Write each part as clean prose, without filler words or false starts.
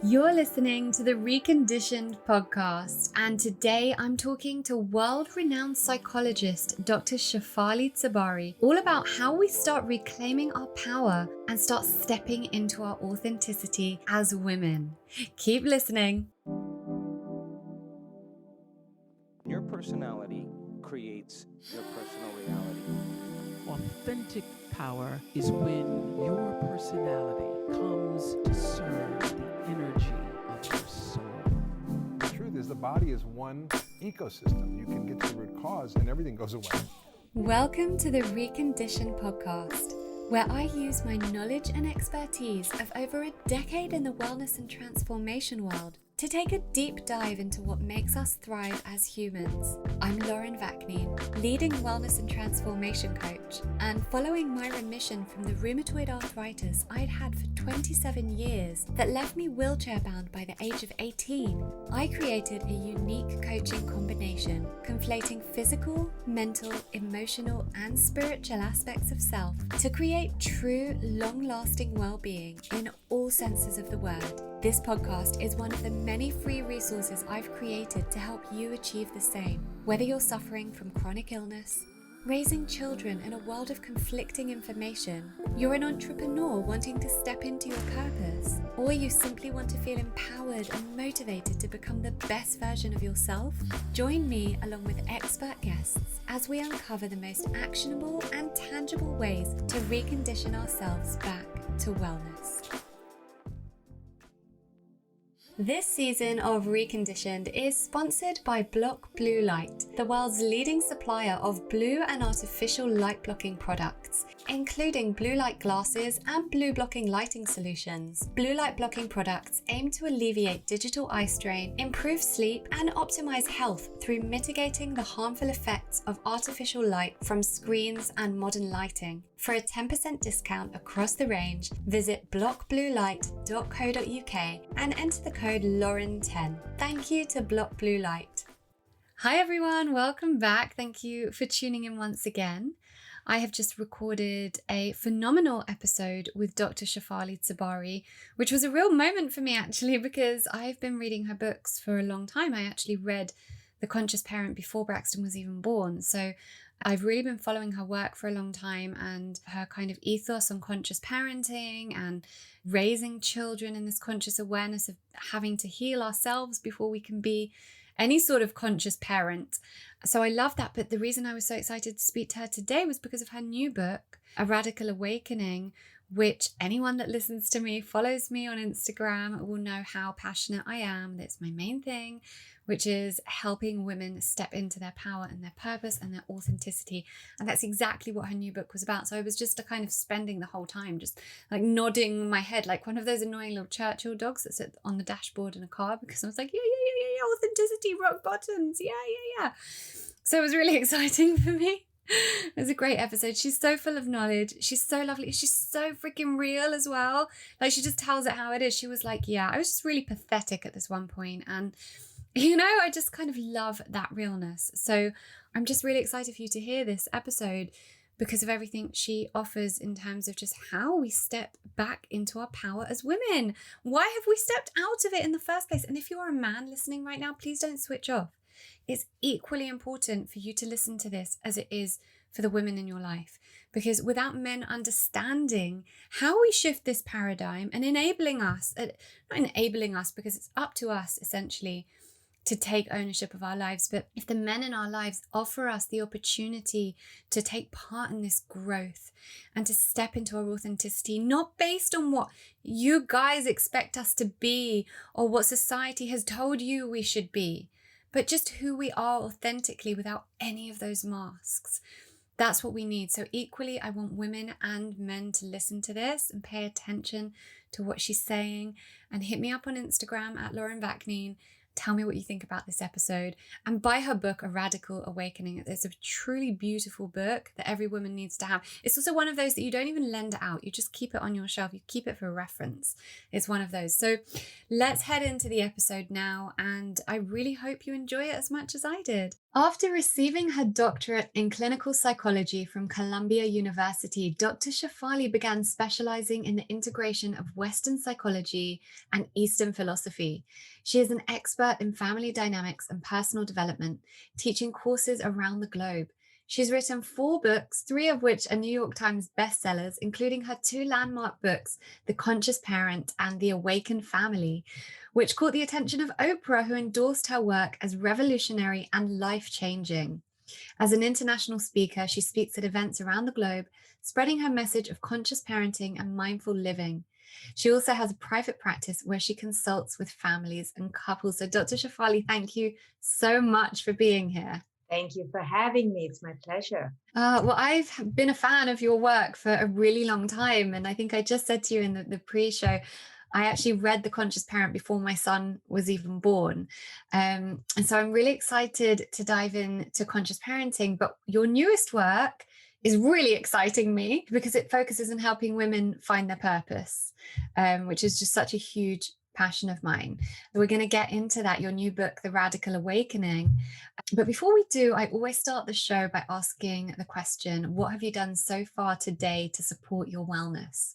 You're listening to the Reconditioned podcast, and today I'm talking to world-renowned psychologist Dr. Shefali TSABARY all about how we start reclaiming our power and start stepping into our authenticity as women. Keep listening. Your personality creates your personal reality. Authentic power is when your personality comes to serve the energy of your soul. The truth is, the body is one ecosystem. You can get to the root cause and everything goes away. Welcome to the Reconditioned podcast, where I use my knowledge and expertise of over a decade in the wellness and transformation world to take a deep dive into what makes us thrive as humans. I'm Lauren Vaknine, leading wellness and transformation coach, and following my remission from the rheumatoid arthritis I'd had for 27 years that left me wheelchair bound by the age of 18, I created a unique coaching combination, conflating physical, mental, emotional, and spiritual aspects of self to create true, long-lasting well-being in all senses of the word. This podcast is one of the many free resources I've created to help you achieve the same. Whether you're suffering from chronic illness, raising children in a world of conflicting information, you're an entrepreneur wanting to step into your purpose, or you simply want to feel empowered and motivated to become the best version of yourself, join me along with expert guests as we uncover the most actionable and tangible ways to recondition ourselves back to wellness. This season of Reconditioned is sponsored by Block Blue Light, the world's leading supplier of blue and artificial light blocking products, including blue light glasses and blue blocking lighting solutions. Blue light blocking products aim to alleviate digital eye strain, improve sleep, and optimize health through mitigating the harmful effects of artificial light from screens and modern lighting. For a 10% discount across the range, visit blockbluelight.co.uk and enter the code Lauren10. Thank you to Block Blue Light. Hi everyone, welcome back. Thank you for tuning in once again. I have just recorded a phenomenal episode with Dr. Shefali TSABARY, which was a real moment for me actually, because I've been reading her books for a long time. I actually read The Conscious Parent before Braxton was even born. So I've really been following her work for a long time, and her kind of ethos on conscious parenting and raising children in this conscious awareness of having to heal ourselves before we can be any sort of conscious parent. So I love that. But the reason I was so excited to speak to her today was because of her new book, A Radical Awakening, which anyone that listens to me, follows me on Instagram, will know how passionate I am. That's my main thing, which is helping women step into their power and their purpose and their authenticity. And that's exactly what her new book was about. So I was just kind of spending the whole time just like nodding my head like one of those annoying little Churchill dogs that sit on the dashboard in a car, because I was like, yeah, authenticity, rock bottoms, yeah. So it was really exciting for me. It was a great episode. She's so full of knowledge. She's so lovely. She's so freaking real as well. Like, she just tells it how it is. She was like, yeah, I was just really pathetic at this one point. And, you know, I just kind of love that realness. So I'm just really excited for you to hear this episode because of everything she offers in terms of just how we step back into our power as women. Why have we stepped out of it in the first place? And if you're a man listening right now, please don't switch off. It's equally important for you to listen to this as it is for the women in your life, because without men understanding how we shift this paradigm and enabling us, not enabling us because it's up to us essentially to take ownership of our lives, but if the men in our lives offer us the opportunity to take part in this growth and to step into our authenticity, not based on what you guys expect us to be or what society has told you we should be, but just who we are authentically without any of those masks. That's what we need. So equally, I want women and men to listen to this and pay attention to what she's saying, and hit me up on Instagram at Lauren Vaknine. Tell me what you think about this episode, and buy her book, A Radical Awakening. It's a truly beautiful book that every woman needs to have. It's also one of those that you don't even lend out. You just keep it on your shelf. You keep it for reference. It's one of those. So let's head into the episode now, and I really hope you enjoy it as much as I did. After receiving her doctorate in clinical psychology from Columbia University, Dr. Shefali began specializing in the integration of Western psychology and Eastern philosophy. She is an expert in family dynamics and personal development, teaching courses around the globe. She's written 4 books, 3 of which are New York Times bestsellers, including her 2 landmark books, The Conscious Parent and The Awakened Family, which caught the attention of Oprah, who endorsed her work as revolutionary and life-changing. As an international speaker, she speaks at events around the globe, spreading her message of conscious parenting and mindful living. She also has a private practice where she consults with families and couples. So, Dr. Shefali, thank you so much for being here. Thank you for having me. It's my pleasure. Well, I've been a fan of your work for a really long time. And I think I just said to you in the pre-show, I actually read The Conscious Parent before my son was even born. And so I'm really excited to dive into conscious parenting. But your newest work is really exciting me because it focuses on helping women find their purpose, which is just such a huge passion of mine. So we're going to get into that, your new book, The Radical Awakening. But before we do, I always start the show by asking the question, what have you done so far today to support your wellness?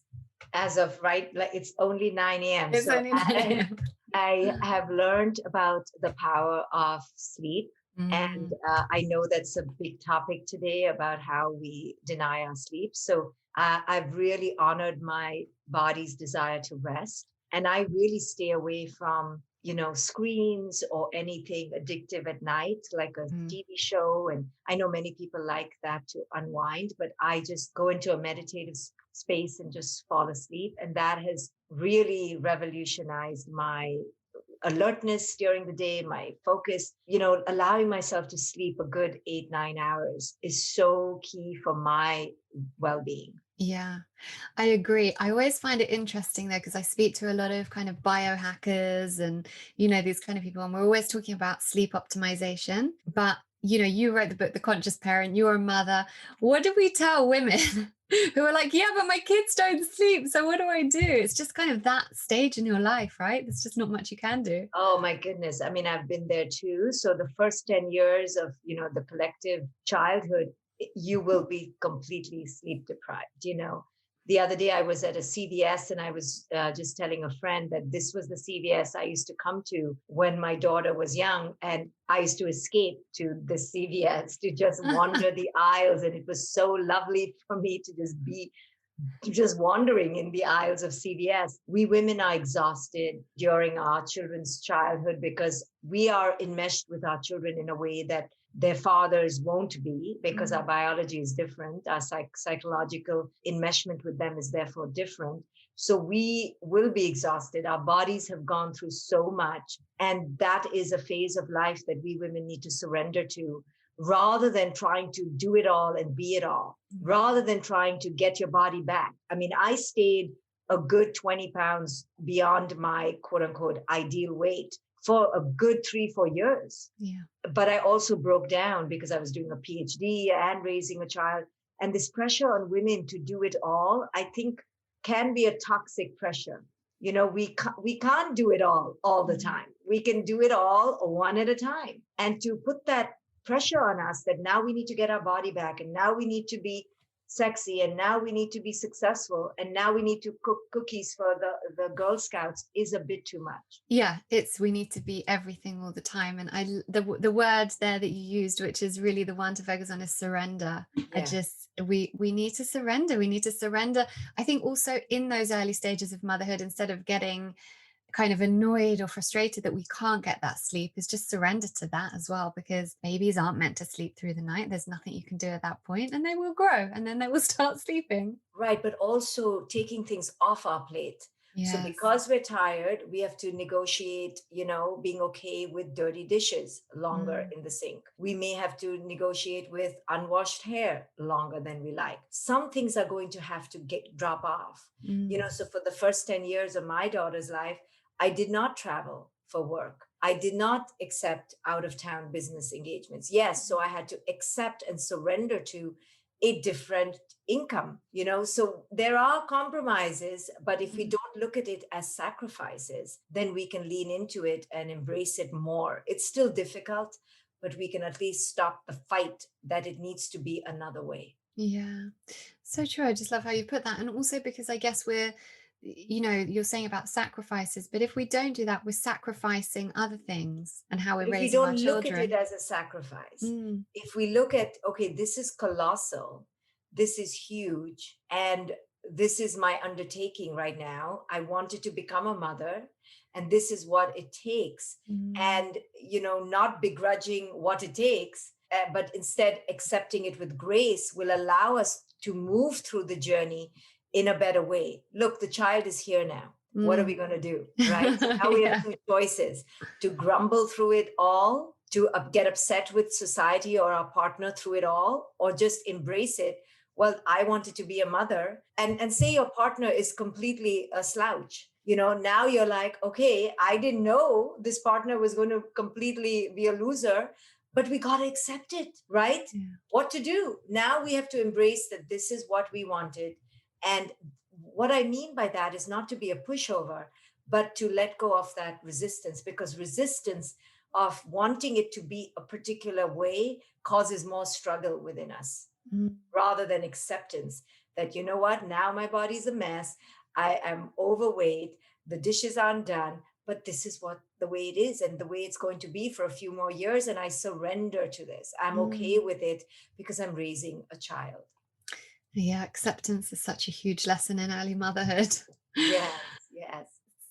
As of right, like it's only 9 a.m. It's only 9 a.m. I have learned about the power of sleep. And I know that's a big topic today about how we deny our sleep. So I've really honored my body's desire to rest. And I really stay away from, screens or anything addictive at night, like a TV show. And I know many people like that to unwind, but I just go into a meditative space and just fall asleep. And that has really revolutionized my alertness during the day, my focus. Allowing myself to sleep a good 8-9 hours is so key for my well-being. Yeah, I agree. I always find it interesting though, because I speak to a lot of kind of biohackers and, these kind of people, and we're always talking about sleep optimization. But, you wrote the book, The Conscious Parent, you're a mother. What do we tell women who are like, yeah, but my kids don't sleep, so what do I do? It's just kind of that stage in your life, right? There's just not much you can do. Oh my goodness. I mean, I've been there too. So the first 10 years of, the collective childhood, you will be completely sleep deprived. The other day I was at a CVS and I was just telling a friend that this was the CVS I used to come to when my daughter was young. And I used to escape to the CVS to just wander the aisles. And it was so lovely for me to just be just wandering in the aisles of CVS. We women are exhausted during our children's childhood because we are enmeshed with our children in a way that their fathers won't be, because our biology is different. Our psychological enmeshment with them is therefore different. So we will be exhausted. Our bodies have gone through so much. And that is a phase of life that we women need to surrender to, rather than trying to do it all and be it all, rather than trying to get your body back. I mean, I stayed a good 20 pounds beyond my quote unquote ideal weight for a good 3-4 years. Yeah. But I also broke down because I was doing a PhD and raising a child. And this pressure on women to do it all, I think, can be a toxic pressure. We can't do it all the time. We can do it all one at a time. And to put that pressure on us that now we need to get our body back, and now we need to be sexy, and now we need to be successful, and now we need to cook cookies for the Girl Scouts is a bit too much. Yeah, we need to be everything all the time. And the word there that you used, which is really the one to focus on, is surrender. Yeah. We need to surrender. We need to surrender. I think also in those early stages of motherhood, instead of getting kind of annoyed or frustrated that we can't get that sleep, is just surrender to that as well, because babies aren't meant to sleep through the night. There's nothing you can do at that point, and they will grow and then they will start sleeping. Right, but also taking things off our plate. Yes. So because we're tired, we have to negotiate, being okay with dirty dishes longer in the sink. We may have to negotiate with unwashed hair longer than we like. Some things are going to have to drop off. So for the first 10 years of my daughter's life, I did not travel for work. I did not accept out-of-town business engagements. Yes, so I had to accept and surrender to a different income, so there are compromises, but if we don't look at it as sacrifices, then we can lean into it and embrace it more. It's still difficult, but we can at least stop the fight that it needs to be another way. Yeah, so true. I just love how you put that. And also because I guess we're, you're saying about sacrifices, but if we don't do that, we're sacrificing other things and how we're But if we raising our don't look at it children. as a sacrifice, Mm, if we look at, okay, this is colossal, this is huge, and this is my undertaking right now. I wanted to become a mother, and this is what it takes. mm, And, not begrudging what it takes, but instead accepting it with grace will allow us to move through the journey in a better way. Look, the child is here now. What are we mm. going to do? Right. So now we have Yeah. two choices: to grumble through it all, to get upset with society or our partner through it all, or just embrace it. Well, I wanted to be a mother, and say your partner is completely a slouch. Now you're like, okay, I didn't know this partner was going to completely be a loser, but we got to accept it, right? Yeah. What to do? Now we have to embrace that this is what we wanted. And what I mean by that is not to be a pushover, but to let go of that resistance, because resistance of wanting it to be a particular way causes more struggle within us, Mm, rather than acceptance that, you know what, now my body's a mess. I am overweight. The dishes aren't done, but this is what the way it is and the way it's going to be for a few more years. And I surrender to this. I'm okay mm. with it because I'm raising a child. Yeah, acceptance is such a huge lesson in early motherhood. Yes, yes.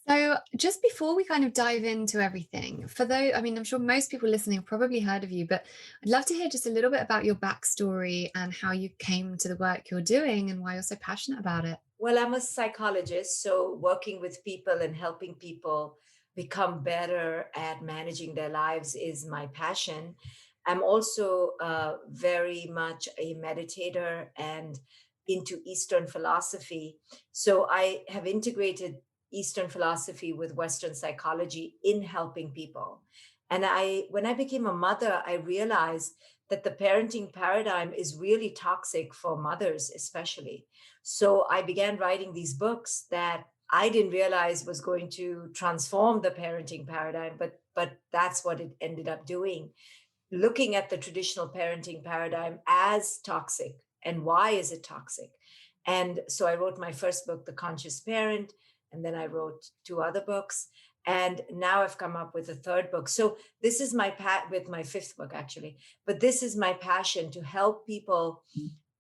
So, just before we kind of dive into everything, for though, I mean, I'm sure most people listening have probably heard of you, but I'd love to hear just a little bit about your backstory and how you came to the work you're doing and why you're so passionate about it. Well, I'm a psychologist, so working with people and helping people become better at managing their lives is my passion. I'm also very much a meditator and into Eastern philosophy. So I have integrated Eastern philosophy with Western psychology in helping people. And when I became a mother, I realized that the parenting paradigm is really toxic for mothers, especially. So I began writing these books that I didn't realize was going to transform the parenting paradigm, but that's what it ended up doing. Looking at the traditional parenting paradigm as toxic, and why is it toxic? And so I wrote my first book, The Conscious Parent, and then I wrote two other books. And now I've come up with a third book. So this is with my fifth book, actually. But this is my passion, to help people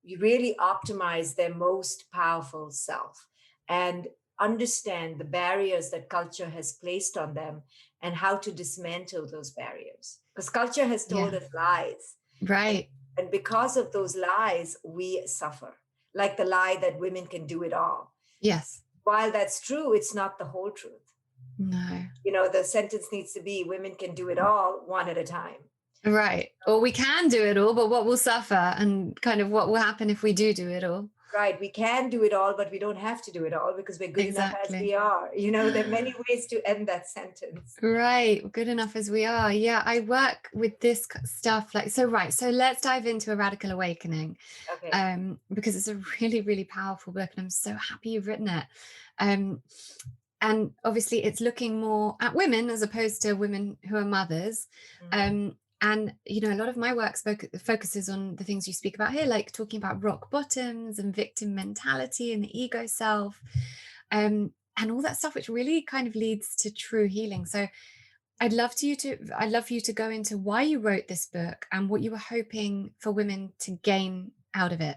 you really optimize their most powerful self and understand the barriers that culture has placed on them and how to dismantle those barriers. Because culture has told Yeah, us lies. And, right. and because of those lies, we suffer. Like the lie that women can do it all. Yes. While that's true, it's not the whole truth. No. The sentence needs to be women can do it all one at a time. Right. Or we can do it all, but what will suffer and kind of what will happen if we do it all. Right. We can do it all, but we don't have to do it all because we're good enough as Exactly. we are. There are many ways to end that sentence. Right. Good enough as we are. Yeah. I work with this stuff right. So let's dive into A Radical Awakening, Okay. because it's a really, really powerful book and I'm so happy you've written it. Um, and obviously it's looking more at women as opposed to women who are mothers. Mhm. And a lot of my work focuses on the things you speak about here, like talking about rock bottoms and victim mentality and the ego self, and all that stuff, which really kind of leads to true healing. So I'd love for you to go into why you wrote this book and what you were hoping for women to gain out of it.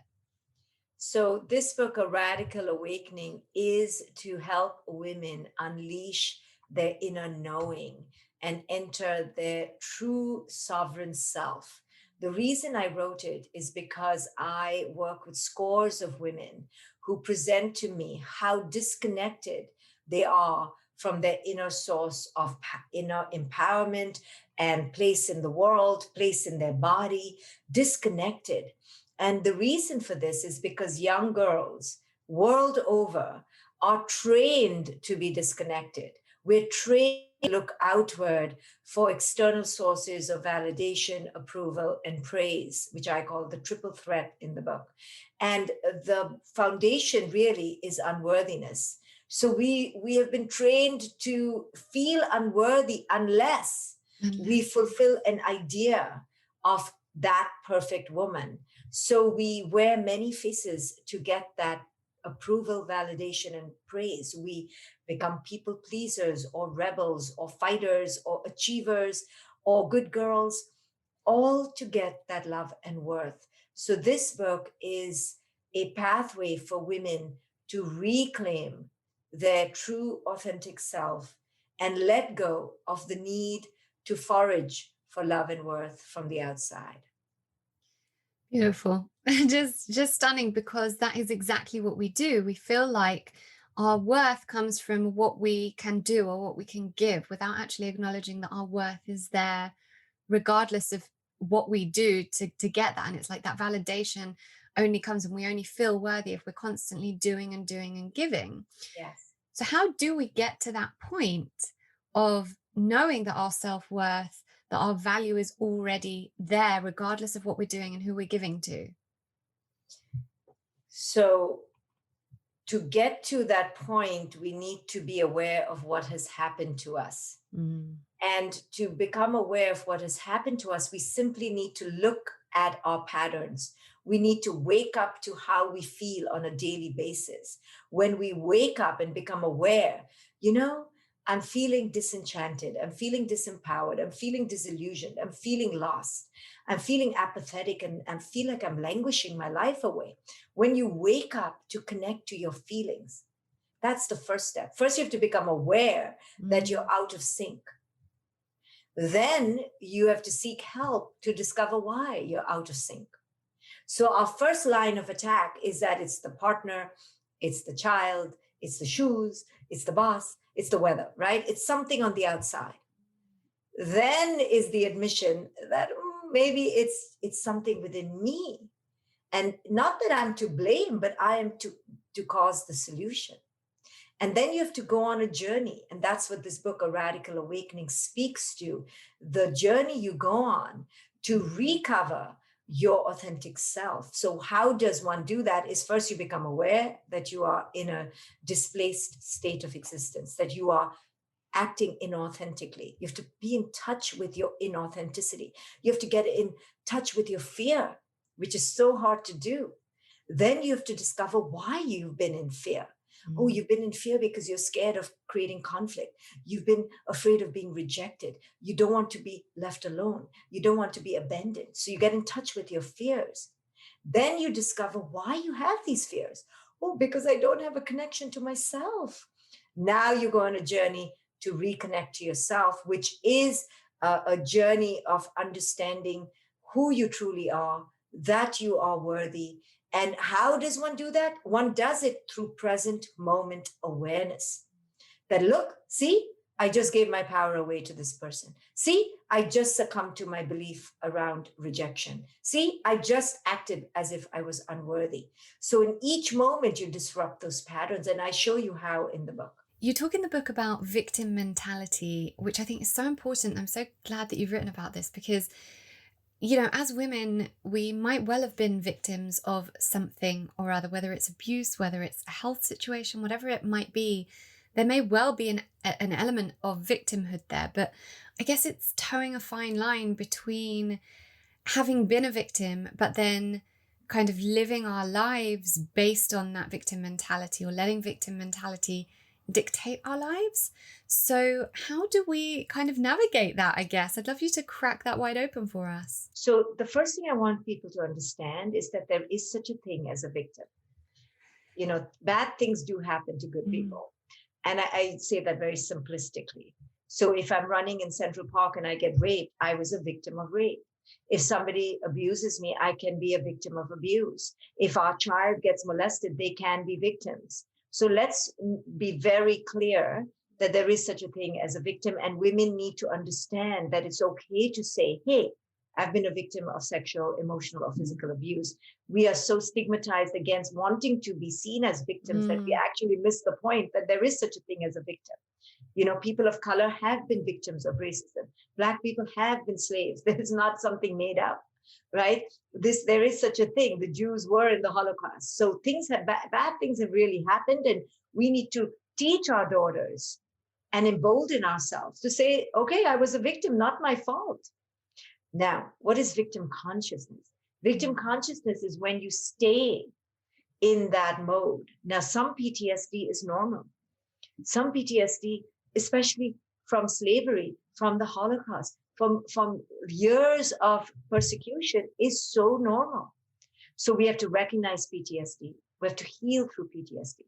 So, this book, A Radical Awakening, is to help women unleash their inner knowing and enter their true sovereign self. The reason I wrote it is because I work with scores of women who present to me how disconnected they are from their inner source of inner empowerment and place in the world, place in their body, disconnected. And the reason for this is because young girls world over are trained to be disconnected. We're trained to look outward for external sources of validation, approval, and praise, which I call the triple threat in the book. And the foundation really is unworthiness. So we have been trained to feel unworthy unless We fulfill an idea of that perfect woman. So we wear many faces to get that approval, validation, and praise. We become people pleasers or rebels or fighters or achievers or good girls, all to get that love and worth. So this book is a pathway for women to reclaim their true authentic self and let go of the need to forage for love and worth from the outside. Beautiful. Just stunning, because that is exactly what we do. We feel like our worth comes from what we can do or what we can give, without actually acknowledging that our worth is there regardless of what we do to get that. And it's like that validation only comes, and we only feel worthy if we're constantly doing and doing and giving. Yes. So how do we get to that point of knowing that our self-worth, that our value is already there, regardless of what we're doing and who we're giving to? So to get to that point, we need to be aware of what has happened to us. And to become aware of what has happened to us, we simply need to look at our patterns. We need to wake up to how we feel on a daily basis. When we wake up and become aware, I'm feeling disenchanted, I'm feeling disempowered, I'm feeling disillusioned, I'm feeling lost, I'm feeling apathetic, and feel like I'm languishing my life away. When you wake up to connect to your feelings, that's the first step. First, you have to become aware that you're out of sync. Then you have to seek help to discover why you're out of sync. So our first line of attack is that it's the partner, it's the child, it's the shoes, it's the boss, it's the weather, right? It's something on the outside. Then is the admission that maybe it's something within me. And not that I'm to blame, but I am to cause the solution. And then you have to go on a journey. And that's what this book, A Radical Awakening, speaks to. The journey you go on to recover your authentic self. So how does one do that? Is first you become aware that you are in a displaced state of existence, that you are acting inauthentically. You have to be in touch with your inauthenticity. You have to get in touch with your fear, which is so hard to do. Then you have to discover why you've been in fear. Oh, you've been in fear because you're scared of creating conflict. You've been afraid of being rejected. You don't want to be left alone. You don't want to be abandoned. So you get in touch with your fears. Then you discover why you have these fears. Oh, because I don't have a connection to myself. Now you go on a journey to reconnect to yourself, which is a journey of understanding who you truly are, that you are worthy. And how does one do that? One does it through present moment awareness. That look, see, I just gave my power away to this person. See, I just succumbed to my belief around rejection. See, I just acted as if I was unworthy. So in each moment, you disrupt those patterns. And I show you how in the book. You talk in the book about victim mentality, which I think is so important. I'm so glad that you've written about this because, as women, we might well have been victims of something or other, whether it's abuse, whether it's a health situation, whatever it might be. There may well be an element of victimhood there, but I guess it's towing a fine line between having been a victim, but then kind of living our lives based on that victim mentality, or letting victim mentality dictate our lives. So how do we kind of navigate that, I guess? I'd love you to crack that wide open for us. So the first thing I want people to understand is that there is such a thing as a victim. Bad things do happen to good people. And I say that very simplistically. So if I'm running in Central Park and I get raped, I was a victim of rape. If somebody abuses me, I can be a victim of abuse. If our child gets molested, they can be victims. So let's be very clear that there is such a thing as a victim, and women need to understand that it's okay to say, hey, I've been a victim of sexual, emotional, or physical abuse. We are so stigmatized against wanting to be seen as victims that we actually miss the point that there is such a thing as a victim. People of color have been victims of racism. Black people have been slaves. This is not something made up. Right? There is such a thing. The Jews were in the Holocaust. So bad things have really happened, and we need to teach our daughters and embolden ourselves to say, okay, I was a victim, not my fault. Now, what is victim consciousness? Victim consciousness is when you stay in that mode. Now, some PTSD is normal. Some PTSD, especially from slavery, from the Holocaust, from years of persecution, is so normal. So we have to recognize PTSD. We have to heal through PTSD.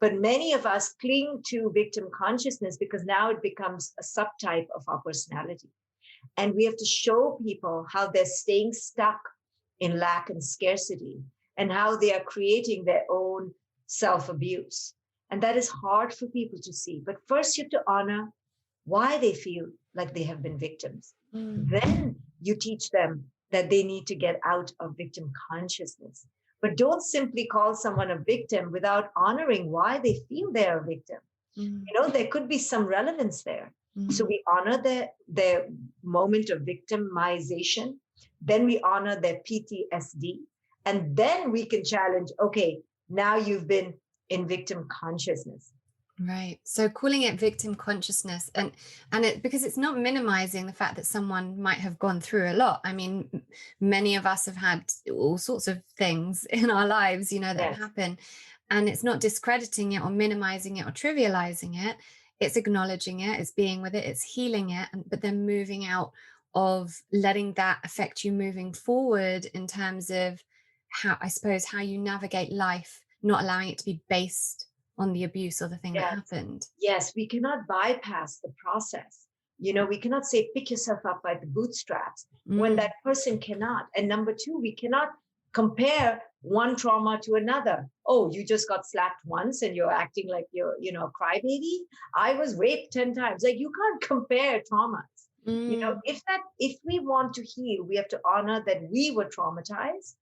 But many of us cling to victim consciousness because now it becomes a subtype of our personality. And we have to show people how they're staying stuck in lack and scarcity and how they are creating their own self-abuse. And that is hard for people to see. But first you have to honor why they feel like they have been victims. Then you teach them that they need to get out of victim consciousness. But don't simply call someone a victim without honoring why they feel they're a victim. There could be some relevance there. So we honor their moment of victimization. Then we honor their PTSD. And then we can challenge, okay, now you've been in victim consciousness. Right. So calling it victim consciousness and it, because it's not minimizing the fact that someone might have gone through a lot. I mean, many of us have had all sorts of things in our lives, that happen, and it's not discrediting it or minimizing it or trivializing it. It's acknowledging it, it's being with it, it's healing it, but then moving out of letting that affect you moving forward in terms of how you navigate life, not allowing it to be based on the abuse or the thing that happened. Yes, we cannot bypass the process. We cannot say, pick yourself up by the bootstraps when that person cannot. And number two, we cannot compare one trauma to another. Oh, you just got slapped once and you're acting like you're, a crybaby. I was raped 10 times. Like, you can't compare traumas. If we want to heal, we have to honor that we were traumatized.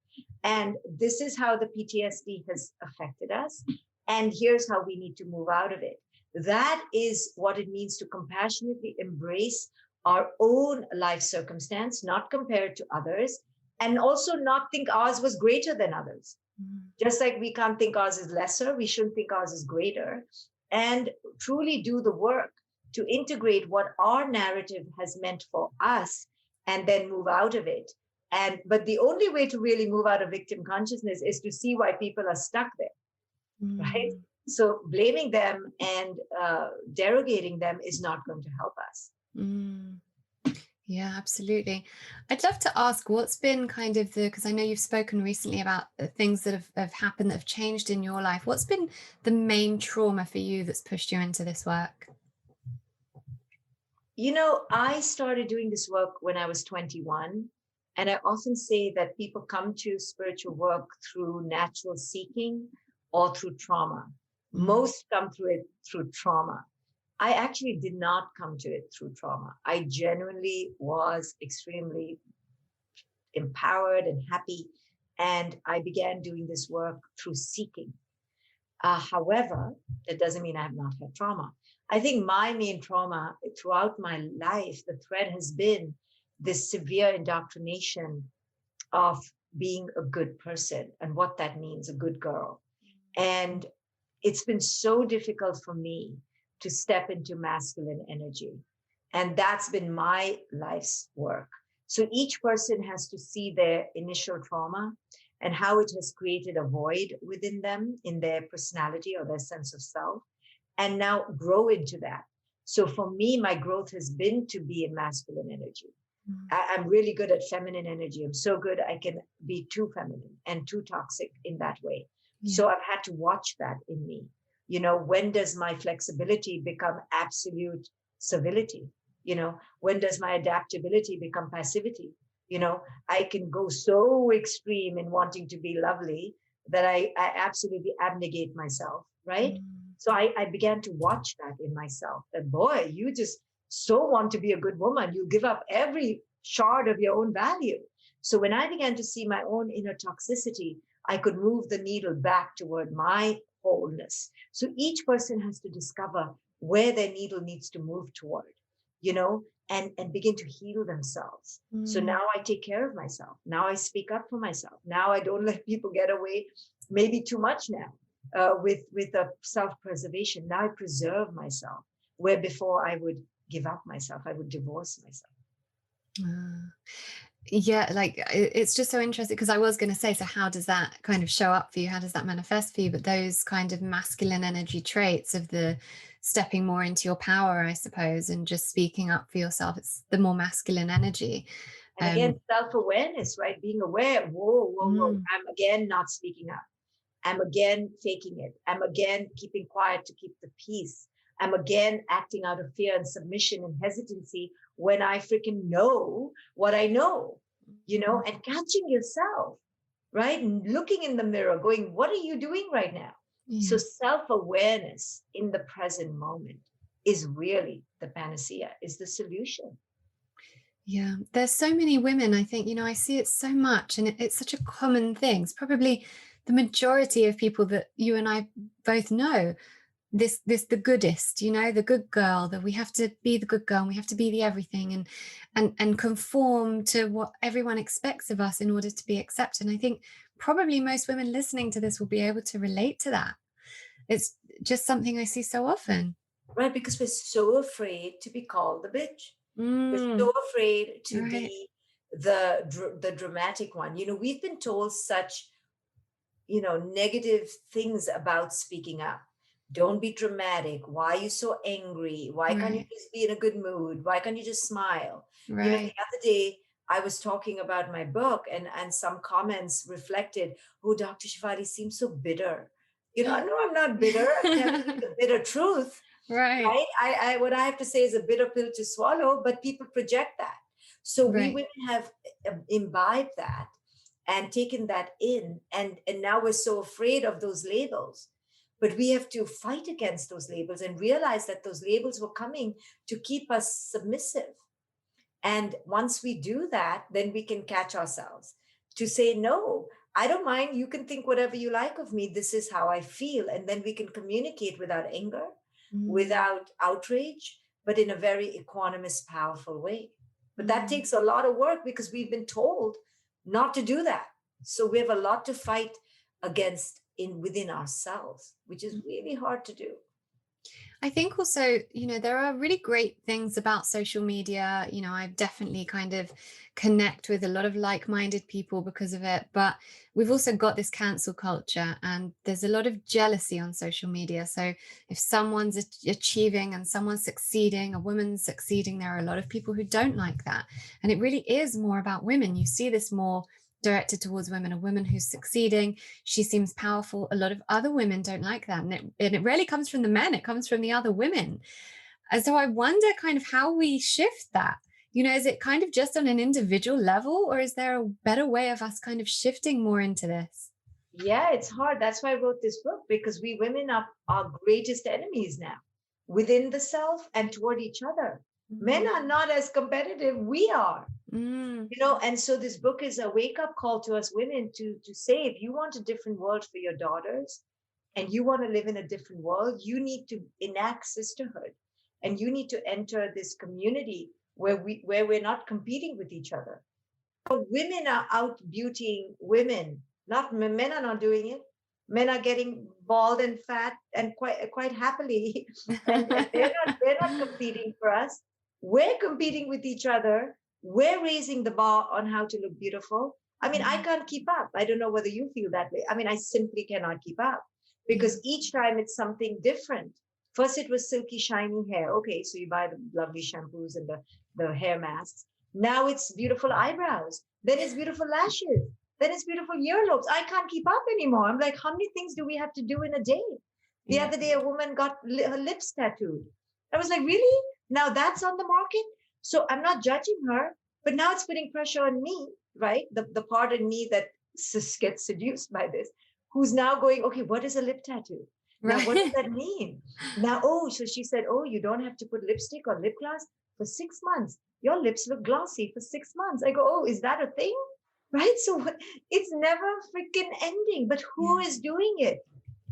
And this is how the PTSD has affected us. And here's how we need to move out of it. That is what it means to compassionately embrace our own life circumstance, not compare it to others, and also not think ours was greater than others. Just like we can't think ours is lesser, we shouldn't think ours is greater. And truly do the work to integrate what our narrative has meant for us and then move out of it. But the only way to really move out of victim consciousness is to see why people are stuck there. Right? So blaming them and derogating them is not going to help us. Yeah, absolutely. I'd love to ask what's been kind of because I know you've spoken recently about the things that have happened that have changed in your life. What's been the main trauma for you that's pushed you into this work? I started doing this work when I was 21. And I often say that people come to spiritual work through natural seeking or through trauma. Most come through it through trauma. I actually did not come to it through trauma. I genuinely was extremely empowered and happy. And I began doing this work through seeking. However, that doesn't mean I have not had trauma. I think my main trauma throughout my life, the thread has been this severe indoctrination of being a good person and what that means, a good girl. And it's been so difficult for me to step into masculine energy. And that's been my life's work. So each person has to see their initial trauma and how it has created a void within them in their personality or their sense of self, and now grow into that. So for me, my growth has been to be in masculine energy. I'm really good at feminine energy. I'm so good I can be too feminine and too toxic in that way. So I've had to watch that in me. When does my flexibility become absolute civility? When does my adaptability become passivity? I can go so extreme in wanting to be lovely that I absolutely abnegate myself, right? So I began to watch that in myself, that boy, you just so want to be a good woman, you give up every shard of your own value. So when I began to see my own inner toxicity, I could move the needle back toward my wholeness. So each person has to discover where their needle needs to move toward, and begin to heal themselves. So now I take care of myself. Now I speak up for myself. Now I don't let people get away, maybe too much now, with a self-preservation. Now I preserve myself. where before I would give up myself, I would divorce myself. Ah. Yeah, like it's just so interesting because I was going to say, so how does that kind of show up for you? How does that manifest for you? But those kind of masculine energy traits of the stepping more into your power, I suppose, and just speaking up for yourself, it's the more masculine energy. And again, self-awareness, right? Being aware, whoa, Mm, I'm again not speaking up. I'm again faking it. I'm again keeping quiet to keep the peace. I'm again acting out of fear and submission and hesitancy when I freaking know what I know, and catching yourself, right? And looking in the mirror, going, what are you doing right now? So yeah. self-awareness in the present moment is really the panacea, is the solution. Yeah, there's so many women, I think, I see it so much, and it's such a common thing. It's probably the majority of people that you and I both know. This the goodest, the good girl, that we have to be the good girl, and we have to be the everything, and conform to what everyone expects of us in order to be accepted. And I think probably most women listening to this will be able to relate to that. It's just something I see so often. Right? Because we're so afraid to be called the bitch. We're Mm, so afraid to right, be the dramatic one. We've been told such, negative things about speaking up. Don't be dramatic. Why are you so angry? Why can't you right, just be in a good mood? Why can't you just smile? The right. other day I was talking about my book, and some comments reflected, oh, Dr. Shefali seems so bitter. No, I'm not bitter. I'm telling you the bitter truth, Right, right? What I have to say is a bitter pill to swallow, but people project that. So we right. women have imbibed that and taken that in, and now we're so afraid of those labels. But we have to fight against those labels and realize that those labels were coming to keep us submissive. And once we do that, then we can catch ourselves to say, no, I don't mind. You can think whatever you like of me. This is how I feel. And then we can communicate without anger, Mm, without outrage, but in a very equanimous, powerful way. But that mm. takes a lot of work because we've been told not to do that. So we have a lot to fight against within ourselves, which is really hard to do. I think also, there are really great things about social media. I definitely kind of connect with a lot of like-minded people because of it. But we've also got this cancel culture, and there's a lot of jealousy on social media. So if someone's achieving and someone's succeeding, a woman's succeeding, there are a lot of people who don't like that. And it really is more about women. You see this more directed towards women, a woman who's succeeding, she seems powerful. A lot of other women don't like that, and it rarely comes from the men, it comes from the other women. And so I wonder kind of how we shift that. Is it kind of just on an individual level, or is there a better way of us kind of shifting more into this? Yeah, it's hard. That's why I wrote this book, because we women are our greatest enemies now, within the self and toward each other. Men are not as competitive. We are. Mm, And so this book is a wake-up call to us women to say, if you want a different world for your daughters and you want to live in a different world, you need to enact sisterhood, and you need to enter this community where we're not competing with each other. But women are out beautying women, not men are not doing it. Men are getting bald and fat and quite happily, and they're not competing for us. We're competing with each other. We're raising the bar on how to look beautiful. I mean, I can't keep up. I don't know whether you feel that way. I mean, I simply cannot keep up yeah. because each time it's something different. First, it was silky, shiny hair. Okay, so you buy the lovely shampoos and the hair masks. Now it's beautiful eyebrows. Then it's beautiful lashes. Then it's beautiful earlobes. I can't keep up anymore. I'm like, how many things do we have to do in a day? The Yeah. other day, a woman got her lips tattooed. I was like, really? Now that's on the market? So I'm not judging her, but now it's putting pressure on me, right? The part in me that gets seduced by this, who's now going, okay, what is a lip tattoo? Now, what does Right. that mean? Now, oh, so she said, oh, you don't have to put lipstick or lip gloss for 6 months. Your lips look glossy for 6 months. I go, oh, is that a thing? Right? So it's never freaking ending. But who Yeah. is doing it?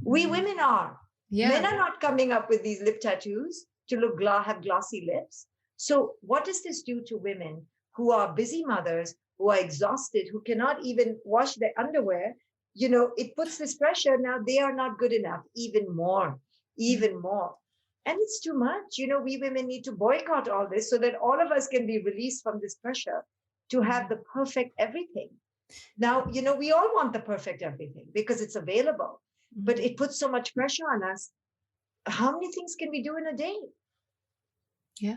We women are. Men Yeah. are not coming up with these lip tattoos to look have glossy lips. So what does this do to women who are busy mothers, who are exhausted, who cannot even wash their underwear? It puts this pressure. Now they are not good enough, even more, even more. And it's too much. We women need to boycott all this so that all of us can be released from this pressure to have the perfect everything. Now, we all want the perfect everything because it's available, but it puts so much pressure on us. How many things can we do in a day? Yeah.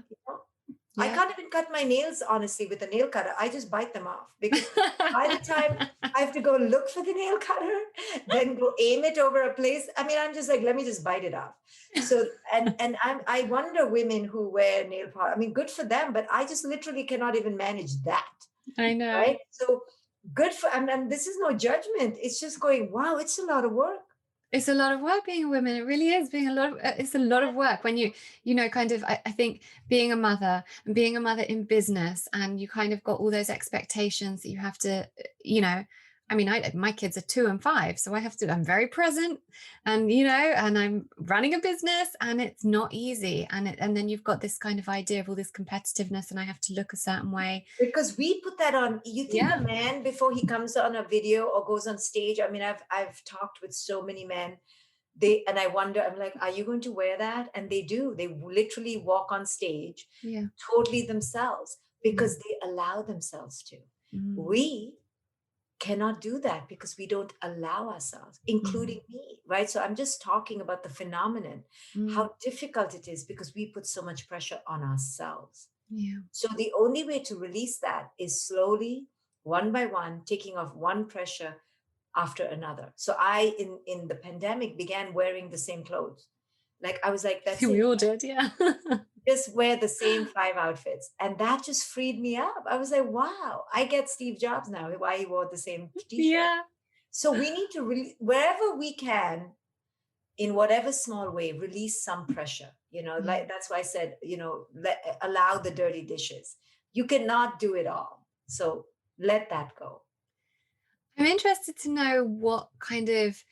I can't even cut my nails, honestly, with a nail cutter. I just bite them off because by the time I have to go look for the nail cutter, then go aim it over a place. I mean, I'm just like, let me just bite it off. So, and I wonder women who wear nail polish. I mean, good for them, but I just literally cannot even manage that. I know. Right. So good for, and this is no judgment. It's just going, wow, it's a lot of work. It's a lot of work being a woman. It really is it's a lot of work when kind of, I think being a mother and being a mother in business, and you kind of got all those expectations that you have to, I mean, my kids are 2 and 5, so I'm very present, and, and I'm running a business, and it's not easy. And then you've got this kind of idea of all this competitiveness, and I have to look a certain way. Because we put that on. You think a man, before he comes on a video or goes on stage, I mean, I've talked with so many men, and I wonder, I'm like, are you going to wear that? And they do. They literally walk on stage totally themselves because they allow themselves to. We cannot do that because we don't allow ourselves, including me, right? So I'm just talking about the phenomenon, how difficult it is because we put so much pressure on ourselves. So the only way to release that is slowly, one by one, taking off one pressure after another. So I, in the pandemic, began wearing the same clothes. Like I was like, that's we it. all did, Just wear the same 5 outfits. And that just freed me up. I was like, wow, I get Steve Jobs now, why he wore the same t-shirt. So we need to wherever we can, in whatever small way, release some pressure. Like that's why I said, allow the dirty dishes. You cannot do it all. So let that go. I'm interested to know what kind of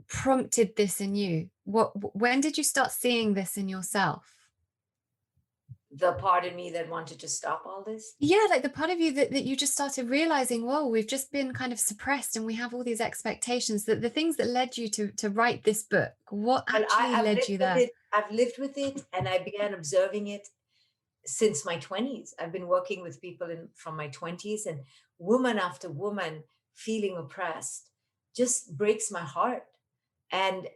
prompted this in you. When did you start seeing this in yourself? The part of me that wanted to stop all this? Yeah, like the part of you that you just started realizing, whoa, we've just been kind of suppressed and we have all these expectations, that the things that led you to write this book, what actually led you there? I've lived with it, and I began observing it since my 20s. I've been working with people from my 20s, and woman after woman feeling oppressed just breaks my heart. And,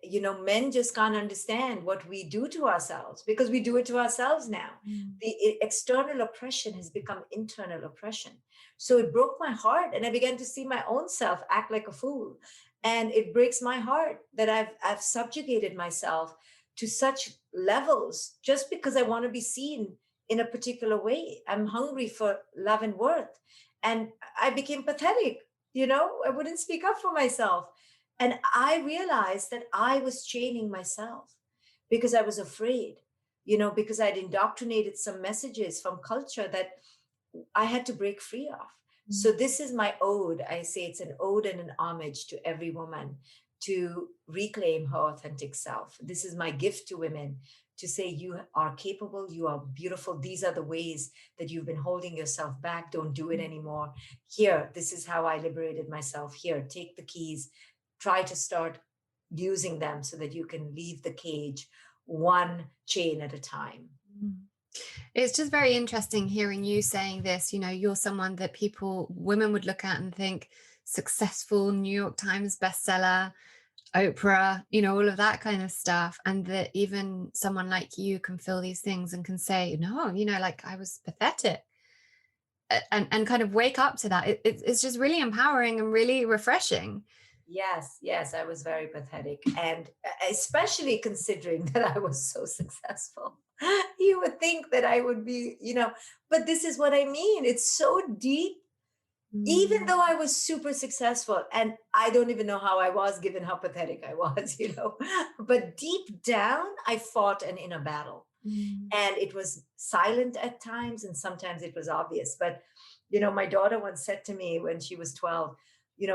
men just can't understand what we do to ourselves because we do it to ourselves now. The external oppression has become internal oppression. So it broke my heart, and I began to see my own self act like a fool. And it breaks my heart that I've subjugated myself to such levels just because I want to be seen in a particular way. I'm hungry for love and worth. And I became pathetic. I wouldn't speak up for myself. And I realized that I was chaining myself because I was afraid, because I'd indoctrinated some messages from culture that I had to break free of. So this is my ode. I say it's an ode and an homage to every woman to reclaim her authentic self. This is my gift to women, to say you are capable, you are beautiful. These are the ways that you've been holding yourself back. Don't do it anymore. Here, this is how I liberated myself. Here, take the keys. Try to start using them so that you can leave the cage one chain at a time. It's just very interesting hearing you saying this. You're someone that women would look at and think successful, New York Times bestseller, Oprah, all of that kind of stuff. And that even someone like you can feel these things and can say, no, like I was pathetic. And kind of wake up to that. It's just really empowering and really refreshing. Yes, I was very pathetic. And especially considering that I was so successful. You would think that I would be, but this is what I mean. It's so deep. Even though I was super successful, and I don't even know how I was, given how pathetic I was, but deep down, I fought an inner battle. And it was silent at times, and sometimes it was obvious. But, my daughter once said to me when she was 12,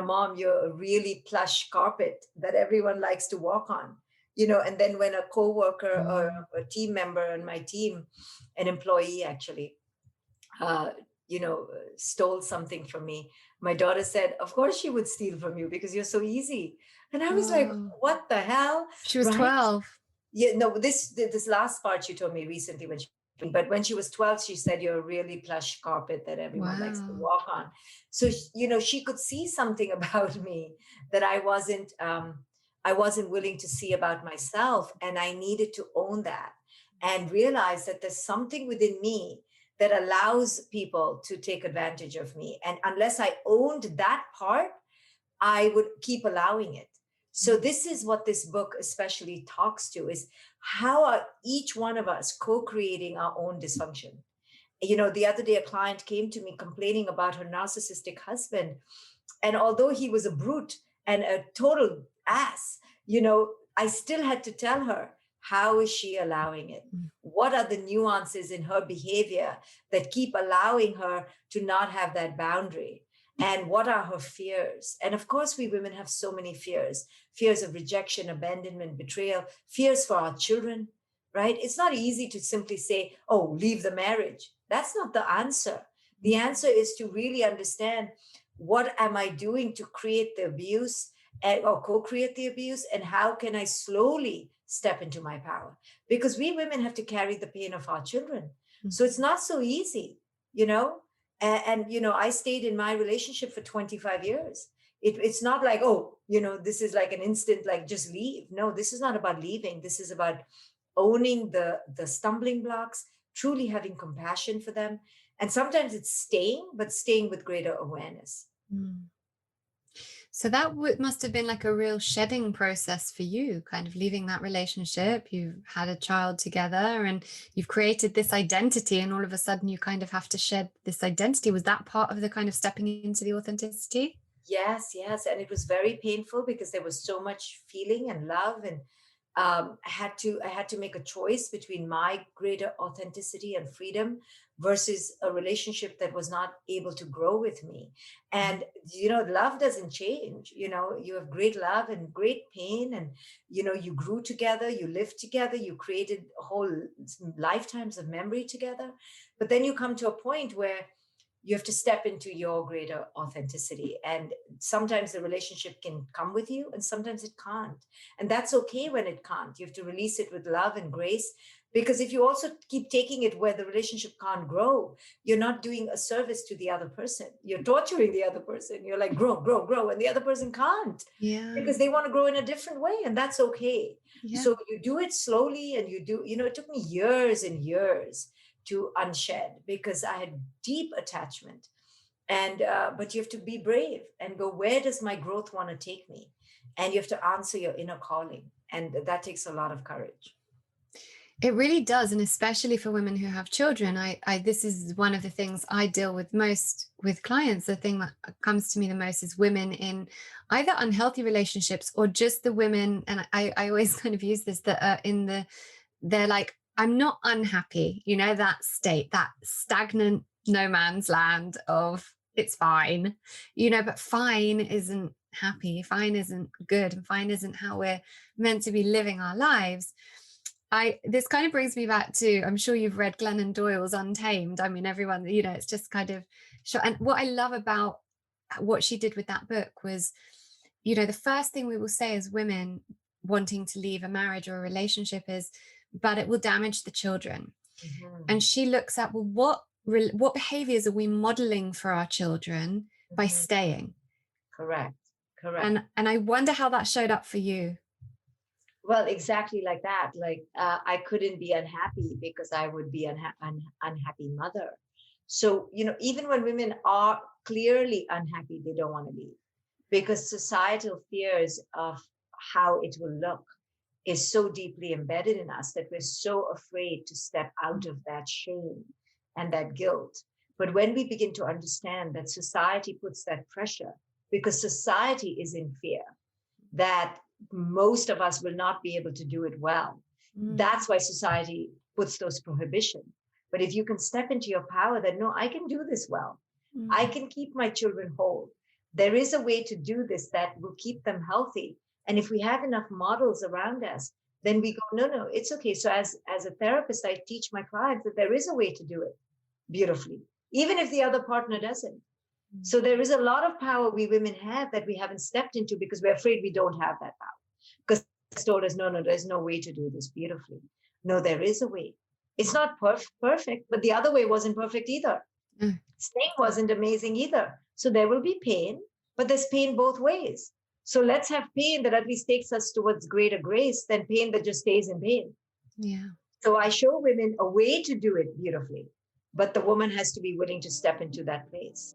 Mom, you're a really plush carpet that everyone likes to walk on, and then when a coworker or a team member on my team, an employee actually, stole something from me, my daughter said, of course she would steal from you because you're so easy. And I was like, what the hell? She was 12. Yeah, no, this last part she told me recently but when she was 12, she said, "You're a really plush carpet that everyone likes to Wow. walk on." So, she could see something about me that I wasn't willing to see about myself. And I needed to own that and realize that there's something within me that allows people to take advantage of me. And unless I owned that part, I would keep allowing it. So this is what this book especially talks to, is how are each one of us co-creating our own dysfunction. The other day a client came to me complaining about her narcissistic husband, and although he was a brute and a total ass, I still had to tell her, how is she allowing it? What are the nuances in her behavior that keep allowing her to not have that boundary? And what are her fears? And of course, we women have so many fears of rejection, abandonment, betrayal, fears for our children, right? It's not easy to simply say, oh, leave the marriage. That's not the answer. The answer is to really understand, what am I doing to create the abuse or co-create the abuse? And how can I slowly step into my power? Because we women have to carry the pain of our children. So it's not so easy, you know? I stayed in my relationship for 25 years. It's not like, oh, this is like an instant, like just leave. No, this is not about leaving. This is about owning the stumbling blocks, truly having compassion for them. And sometimes it's staying, but staying with greater awareness. So that must have been like a real shedding process for you, kind of leaving that relationship. You've had a child together and you've created this identity, and all of a sudden you kind of have to shed this identity. Was that part of the kind of stepping into the authenticity? Yes, yes. And it was very painful because there was so much feeling and love. And I had to make a choice between my greater authenticity and freedom versus a relationship that was not able to grow with me. And love doesn't change. You have great love and great pain, and you grew together, you lived together, you created whole lifetimes of memory together. But then you come to a point where you have to step into your greater authenticity. And sometimes the relationship can come with you and sometimes it can't. And that's okay when it can't. You have to release it with love and grace. Because if you also keep taking it where the relationship can't grow, you're not doing a service to the other person. You're torturing the other person. You're like, grow, grow, grow. And the other person can't, because they want to grow in a different way. And that's okay. Yeah. So you do it slowly, and it took me years and years to unshed, because I had deep attachment. And but you have to be brave and go, where does my growth want to take me? And you have to answer your inner calling, and that takes a lot of courage. It really does. And especially for women who have children, this is one of the things I deal with most with clients. The thing that comes to me the most is women in either unhealthy relationships or just the women. And I always kind of use this, that are they're like, I'm not unhappy, that state, that stagnant no man's land of it's fine, but fine isn't happy, fine isn't good, and fine isn't how we're meant to be living our lives. This kind of brings me back to, I'm sure you've read Glennon Doyle's Untamed. I mean, everyone, it's just kind of short. And what I love about what she did with that book was, the first thing we will say as women wanting to leave a marriage or a relationship is, but it will damage the children. And she looks at, well, what behaviors are we modeling for our children by staying? Correct. And I wonder how that showed up for you. Well, exactly like that. Like I couldn't be unhappy because I would be unhappy mother. So, even when women are clearly unhappy, they don't want to leave, because societal fears of how it will look is so deeply embedded in us that we're so afraid to step out of that shame and that guilt. But when we begin to understand that society puts that pressure, because society is in fear that most of us will not be able to do it well, that's why society puts those prohibitions. But if you can step into your power, that no, I can do this well. I can keep my children whole. There is a way to do this that will keep them healthy. And if we have enough models around us, then we go, no, it's okay. So as a therapist, I teach my clients that there is a way to do it beautifully, even if the other partner doesn't. So there is a lot of power we women have that we haven't stepped into because we're afraid we don't have that power. Because told us, no, there's no way to do this beautifully. No, there is a way. It's not perfect, but the other way wasn't perfect either. Staying wasn't amazing either. So there will be pain, but there's pain both ways. So let's have pain that at least takes us towards greater grace than pain that just stays in pain. Yeah. So I show women a way to do it beautifully, but the woman has to be willing to step into that place.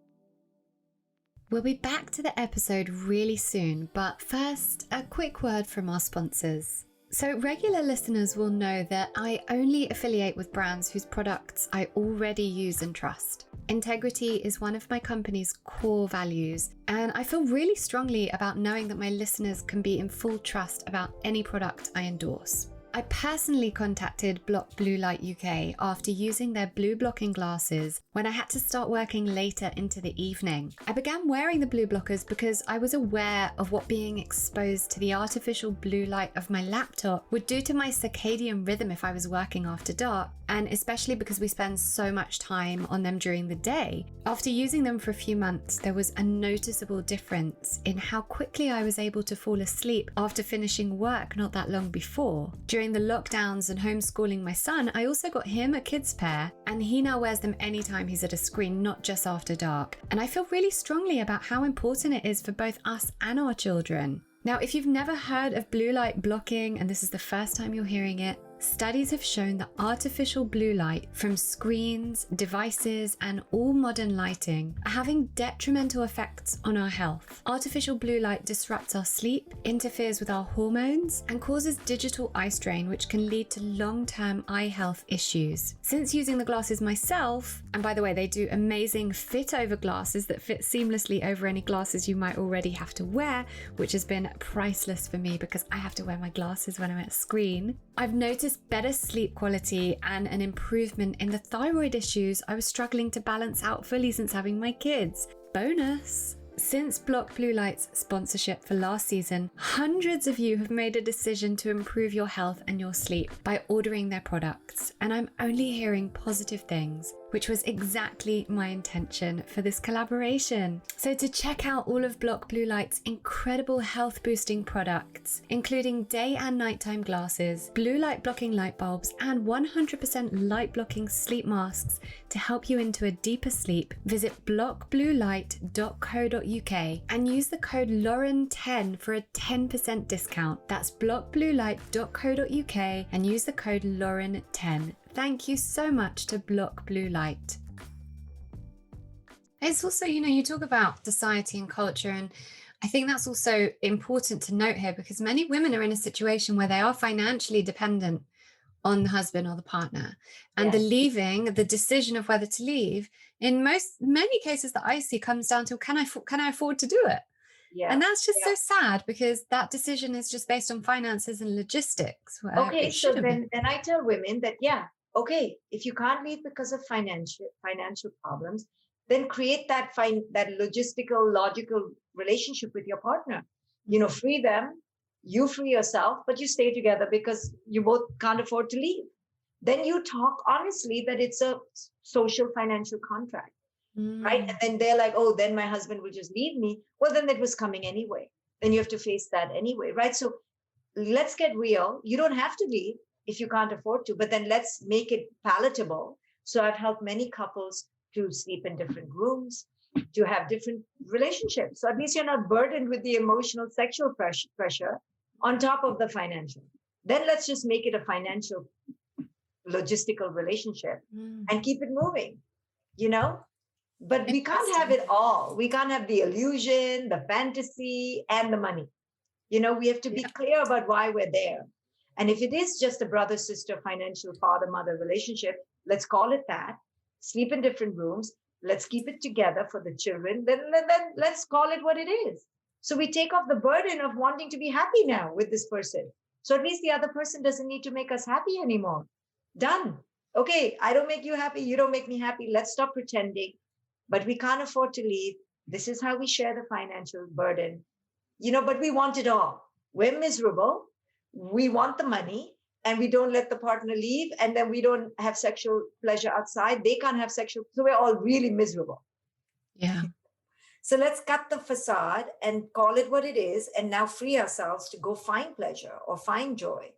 We'll be back to the episode really soon, but first, a quick word from our sponsors. So regular listeners will know that I only affiliate with brands whose products I already use and trust. Integrity is one of my company's core values, and I feel really strongly about knowing that my listeners can be in full trust about any product I endorse. I personally contacted Block Blue Light UK after using their blue blocking glasses when I had to start working later into the evening. I began wearing the blue blockers because I was aware of what being exposed to the artificial blue light of my laptop would do to my circadian rhythm if I was working after dark, and especially because we spend so much time on them during the day. After using them for a few months, there was a noticeable difference in how quickly I was able to fall asleep after finishing work not that long before. During the lockdowns and homeschooling my son, I also got him a kids pair, and he now wears them anytime he's at a screen, not just after dark. And I feel really strongly about how important it is for both us and our children. Now, if you've never heard of blue light blocking and this is the first time you're hearing it, studies have shown that artificial blue light from screens, devices, and all modern lighting are having detrimental effects on our health. Artificial blue light disrupts our sleep, interferes with our hormones, and causes digital eye strain, which can lead to long-term eye health issues. Since using the glasses myself, and by the way, they do amazing fit-over glasses that fit seamlessly over any glasses you might already have to wear, which has been priceless for me because I have to wear my glasses when I'm at a screen. I've noticed better sleep quality and an improvement in the thyroid issues I was struggling to balance out fully since having my kids. Bonus! Since Block Blue Light's sponsorship for last season, hundreds of you have made a decision to improve your health and your sleep by ordering their products, and I'm only hearing positive things, which was exactly my intention for this collaboration. So to check out all of Block Blue Light's incredible health boosting products, including day and nighttime glasses, blue light blocking light bulbs, and 100% light blocking sleep masks to help you into a deeper sleep, visit blockbluelight.co.uk and use the code Lauren10 for a 10% discount. That's blockbluelight.co.uk and use the code Lauren10. Thank you so much to Block Blue Light. It's also, you talk about society and culture, and I think that's also important to note here because many women are in a situation where they are financially dependent on the husband or the partner, and the decision of whether to leave, in many cases that I see, comes down to can I afford to do it? Yeah. And that's just so sad because that decision is just based on finances and logistics. Okay, so then I tell women that, okay, if you can't leave because of financial problems, then create that logistical, logical relationship with your partner. Free them, you free yourself, but you stay together because you both can't afford to leave. Then you talk honestly that it's a social financial contract, right? And then they're like, oh, then my husband will just leave me. Well, then it was coming anyway. Then you have to face that anyway, right? So let's get real. You don't have to leave if you can't afford to, but then let's make it palatable. So I've helped many couples to sleep in different rooms, to have different relationships. So at least you're not burdened with the emotional, sexual pressure on top of the financial. Then let's just make it a financial, logistical relationship and keep it moving, But we can't have it all. We can't have the illusion, the fantasy, and the money. We have to be clear about why we're there. And if it is just a brother-sister, financial father-mother relationship, let's call it that. Sleep in different rooms. Let's keep it together for the children. Then let's call it what it is. So we take off the burden of wanting to be happy now with this person. So at least the other person doesn't need to make us happy anymore. Done. Okay, I don't make you happy. You don't make me happy. Let's stop pretending. But we can't afford to leave. This is how we share the financial burden. But we want it all. We're miserable. We want the money. And we don't let the partner leave. And then we don't have sexual pleasure outside. They can't have sexual. So we're all really miserable. Yeah. So let's cut the facade and call it what it is, and now free ourselves to go find pleasure or find joy.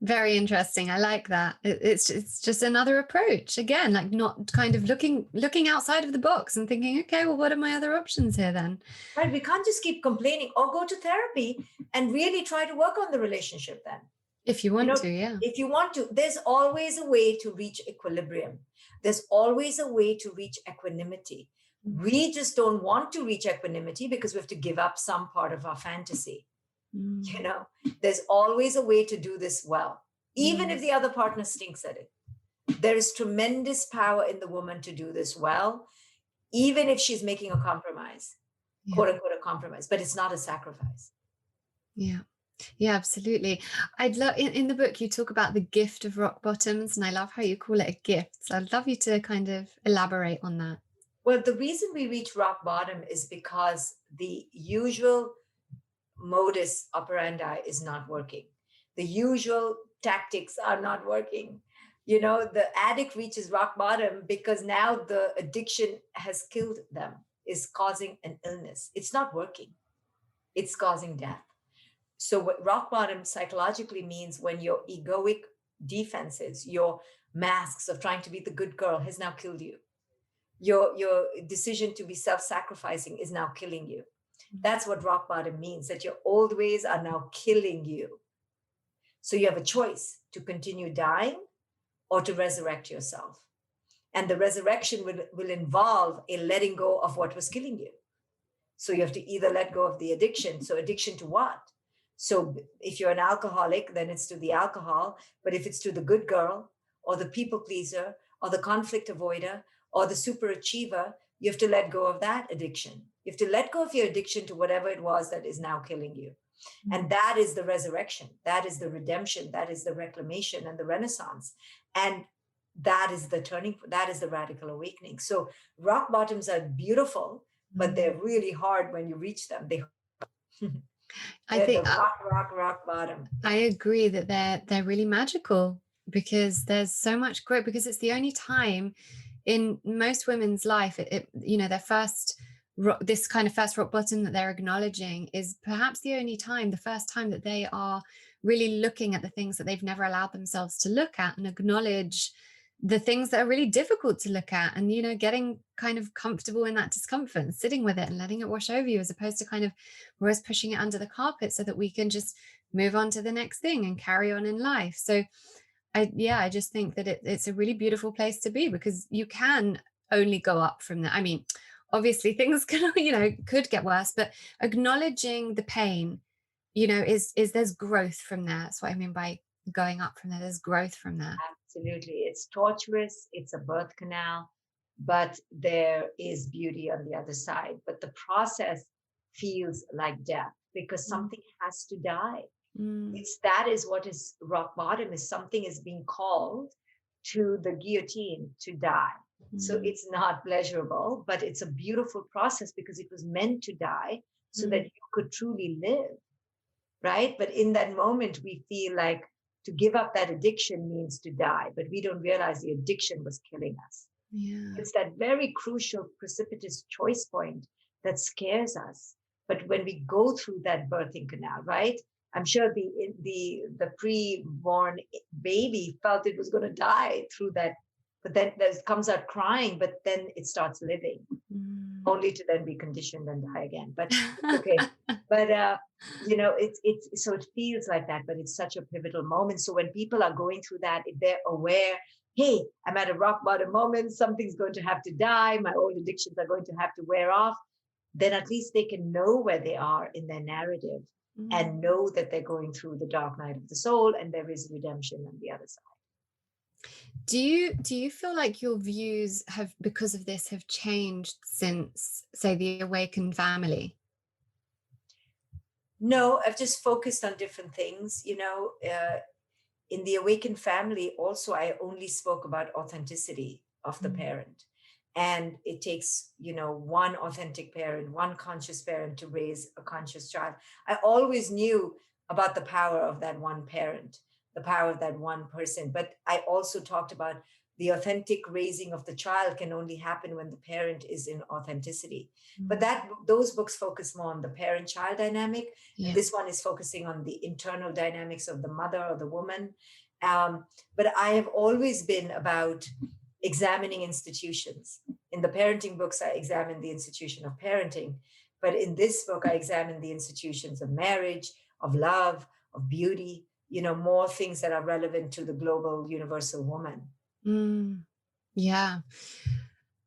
Very interesting. I like that. It's just another approach. Again, like not kind of looking outside of the box and thinking, okay, well, what are my other options here then? Right? We can't just keep complaining, or go to therapy and really try to work on the relationship then. If you want to, yeah. If you want to, there's always a way to reach equilibrium. There's always a way to reach equanimity. We just don't want to reach equanimity because we have to give up some part of our fantasy. There's always a way to do this well, even if the other partner stinks at it. There is tremendous power in the woman to do this well, even if she's making a compromise, quote unquote, a compromise, but it's not a sacrifice. Yeah. Yeah, absolutely. I'd love in the book you talk about the gift of rock bottoms, and I love how you call it a gift. So I'd love you to kind of elaborate on that. Well, the reason we reach rock bottom is because the usual modus operandi is not working. The usual tactics are not working. The addict reaches rock bottom because now the addiction has killed them, is causing an illness. It's not working. It's causing death. So what rock bottom psychologically means, when your egoic defenses, your masks of trying to be the good girl has now killed you. Your decision to be self-sacrificing is now killing you. That's what rock bottom means, that your old ways are now killing you. So you have a choice to continue dying or to resurrect yourself. And the resurrection will involve a letting go of what was killing you. So you have to either let go of the addiction. So addiction to what? So if you're an alcoholic, then it's to the alcohol. But if it's to the good girl or the people pleaser or the conflict avoider or the super achiever, you have to let go of that addiction. You have to let go of your addiction to whatever it was that is now killing you. And that is the resurrection. That is the redemption. That is the reclamation and the renaissance. And that is the that is the radical awakening. So rock bottoms are beautiful, but they're really hard when you reach them. I think the rock bottom. I agree that they're really magical, because there's so much growth, because it's the only time in most women's life, their first this kind of first rock bottom that they're acknowledging is perhaps the first time that they are really looking at the things that they've never allowed themselves to look at, and acknowledge the things that are really difficult to look at, and getting kind of comfortable in that discomfort and sitting with it and letting it wash over you, as opposed to kind of we're always pushing it under the carpet so that we can just move on to the next thing and carry on in life. So I just think that it's a really beautiful place to be, because you can only go up from there. I mean, obviously things can, could get worse, but acknowledging the pain, is there's growth from there. That's what I mean by going up from there. There's growth from there. Absolutely. It's torturous. It's a birth canal, but there is beauty on the other side. But the process feels like death, because something has to die. That is what is rock bottom, is something is being called to the guillotine to die. So it's not pleasurable, but it's a beautiful process, because it was meant to die so that you could truly live, right? But in that moment, we feel like to give up that addiction means to die, but we don't realize the addiction was killing us. Yeah. It's that very crucial, precipitous choice point that scares us. But when we go through that birthing canal, right? I'm sure the pre-born baby felt it was going to die through that, but then it comes out crying, but then it starts living, only to then be conditioned and die again. But okay, but it's so it feels like that, but it's such a pivotal moment. So when people are going through that, if they're aware, hey, I'm at a rock bottom moment, something's going to have to die, my old addictions are going to have to wear off, then at least they can know where they are in their narrative. And know that they're going through the dark night of the soul, and there is redemption on the other side. Do you feel like your views because of this have changed since, say, the awakened family? No, I've just focused on different things. In the awakened family, also, I only spoke about authenticity of the parent. And it takes, one authentic parent, one conscious parent to raise a conscious child. I always knew about the power of that one parent, the power of that one person. But I also talked about The authentic raising of the child can only happen when the parent is in authenticity. But Mm. those books focus more on the parent-child dynamic, and Yeah. this one is focusing on the internal dynamics of the mother or the woman. But I have always been about examining institutions. In the parenting books, I examine the institution of parenting, but in this book, I examine the institutions of marriage, of love, of beauty, more things that are relevant to the global universal woman. Mm. Yeah.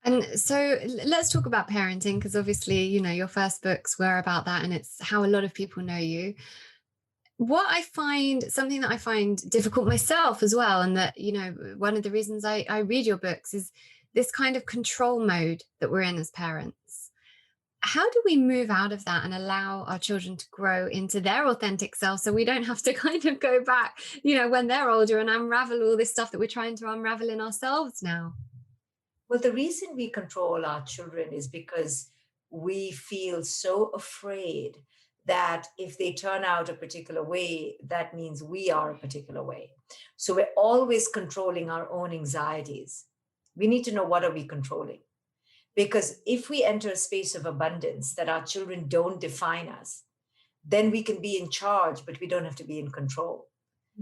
And so let's talk about parenting, because obviously, your first books were about that, and it's how a lot of people know you. Something that I find difficult myself as well, and that, one of the reasons I read your books is this kind of control mode that we're in as parents. How do we move out of that and allow our children to grow into their authentic self, so we don't have to kind of go back, when they're older, and unravel all this stuff that we're trying to unravel in ourselves now? Well, the reason we control our children is because we feel so afraid that if they turn out a particular way, that means we are a particular way. So we're always controlling our own anxieties. We need to know, what are we controlling? Because if we enter a space of abundance that our children don't define us, then we can be in charge, but we don't have to be in control.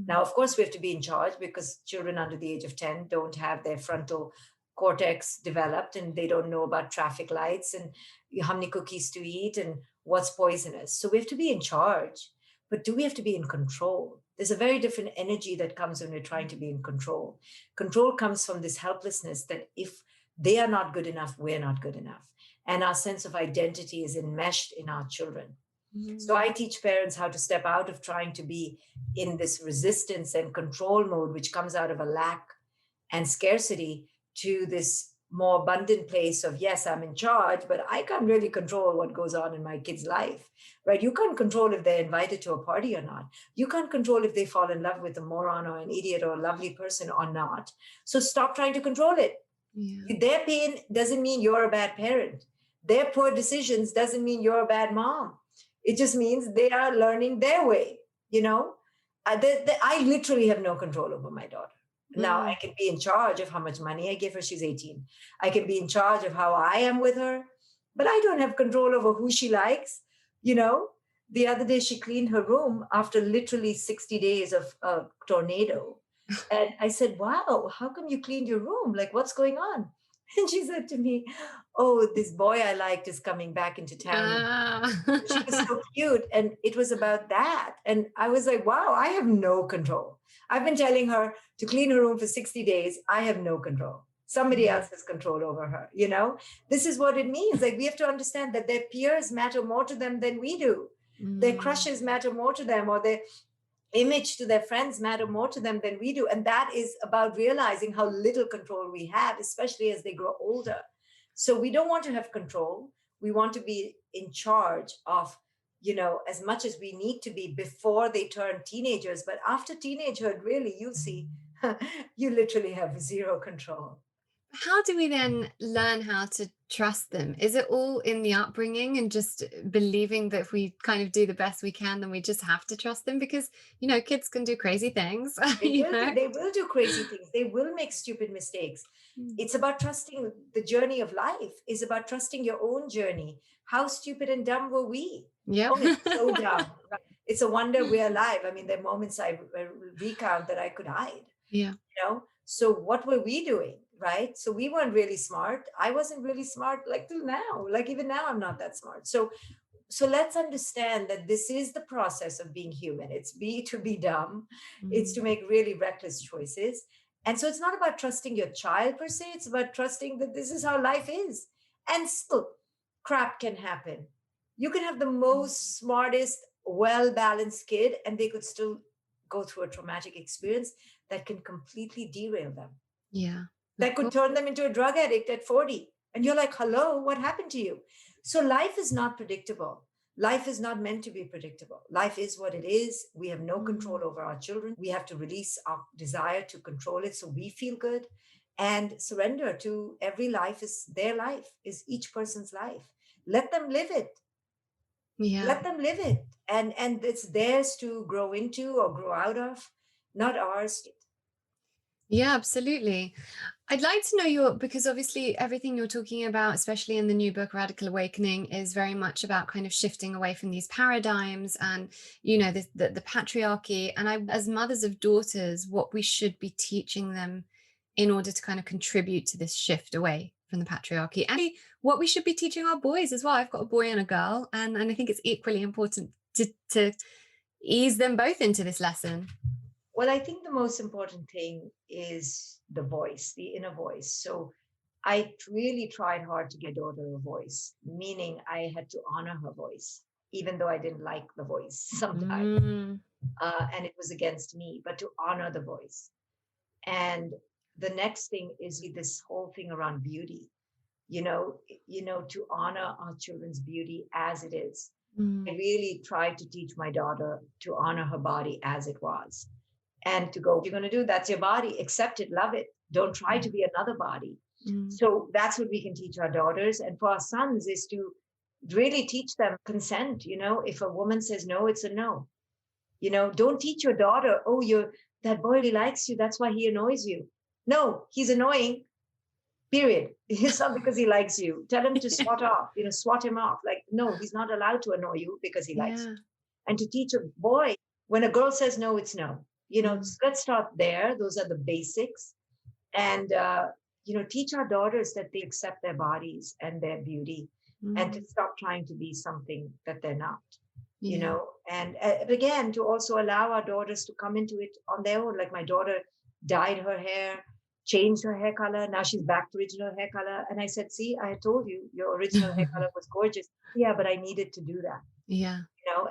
Now, of course, we have to be in charge because children under the age of 10 don't have their frontal cortex developed, and they don't know about traffic lights and how many cookies to eat and what's poisonous. So we have to be in charge, but do we have to be in control? There's a very different energy that comes when we're trying to be in control. Control comes from this helplessness that if they are not good enough, we're not good enough. And our sense of identity is enmeshed in our children. So I teach parents how to step out of trying to be in this resistance and control mode, which comes out of a lack and scarcity, to this more abundant place of, yes, I'm in charge, but I can't really control what goes on in my kid's life, right? You can't control if they're invited to a party or not. You can't control if they fall in love with a moron or an idiot or a lovely person or not. So stop trying to control it. Yeah. Their pain doesn't mean you're a bad parent. Their poor decisions doesn't mean you're a bad mom. It just means they are learning their way, I literally have no control over my daughter. Now I can be in charge of how much money I give her. She's 18. I can be in charge of how I am with her, but I don't have control over who she likes. The other day she cleaned her room after literally 60 days of a tornado. And I said, wow, how come you cleaned your room? Like, what's going on? And she said to me, oh, this boy I liked is coming back into town. She was so cute. And it was about that. And I was like, wow, I have no control. I've been telling her to clean her room for 60 days. I have no control. Somebody else has control over her. This is what it means. Like, we have to understand that their peers matter more to them than we do. Their crushes matter more to them, or their image to their friends matter more to them than we do. And that is about realizing how little control we have, especially as they grow older. So we don't want to have control. We want to be in charge of, as much as we need to be before they turn teenagers. But after teenagehood, really, you'll see, you literally have zero control. How do we then learn how to trust them? Is it all in the upbringing and just believing that if we kind of do the best we can, then we just have to trust them? Because, kids can do crazy things. They will do crazy things. They will make stupid mistakes. It's about trusting the journey of life. It's about trusting your own journey. How stupid and dumb were we? Yeah. Oh, it's so dumb. Right? It's a wonder we're alive. I mean, there are moments I recount that I could hide. Yeah. So what were we doing? Right? So we weren't really smart. I wasn't really smart, like, till now. Like, even now, I'm not that smart. So let's understand that this is the process of being human. It's to be dumb. It's to make really reckless choices. And so it's not about trusting your child per se. It's about trusting that this is how life is. And still, crap can happen. You can have the most smartest, well-balanced kid, and they could still go through a traumatic experience that can completely derail them. Yeah. That could turn them into a drug addict at 40. And you're like, hello, what happened to you? So life is not predictable. Life is not meant to be predictable. Life is what it is. We have no control over our children. We have to release our desire to control it so we feel good, and surrender to every life is their life, is each person's life. Let them live it. Yeah. Let them live it. And it's theirs to grow into or grow out of, not ours. Yeah, absolutely. I'd like to know because obviously everything you're talking about, especially in the new book, Radical Awakening, is very much about kind of shifting away from these paradigms and, the patriarchy. And as mothers of daughters, what we should be teaching them in order to kind of contribute to this shift away from the patriarchy, and what we should be teaching our boys as well. I've got a boy and a girl, and I think it's equally important to ease them both into this lesson. Well, I think the most important thing is the voice, the inner voice. So I really tried hard to get daughter a voice, meaning I had to honor her voice, even though I didn't like the voice sometimes. And it was against me, but to honor the voice. And the next thing is this whole thing around beauty, to honor our children's beauty as it is. I really tried to teach my daughter to honor her body as it was. And to go, if you're going to do, that's your body, accept it, love it. Don't try to be another body. So that's what we can teach our daughters. And for our sons is to really teach them consent. If a woman says no, it's a no. Don't teach your daughter, oh, that boy really likes you, that's why he annoys you. No, he's annoying, period. It's not because he likes you. Tell him to swat him off. Like, no, he's not allowed to annoy you because he likes you. And to teach a boy, when a girl says no, it's no. Let's start there. Those are the basics. And, teach our daughters that they accept their bodies and their beauty and to stop trying to be something that they're not, and again, to also allow our daughters to come into it on their own. Like my daughter dyed her hair, changed her hair color. Now she's back to original hair color. And I said, see, I told you your original hair color was gorgeous. Yeah, but I needed to do that. Yeah.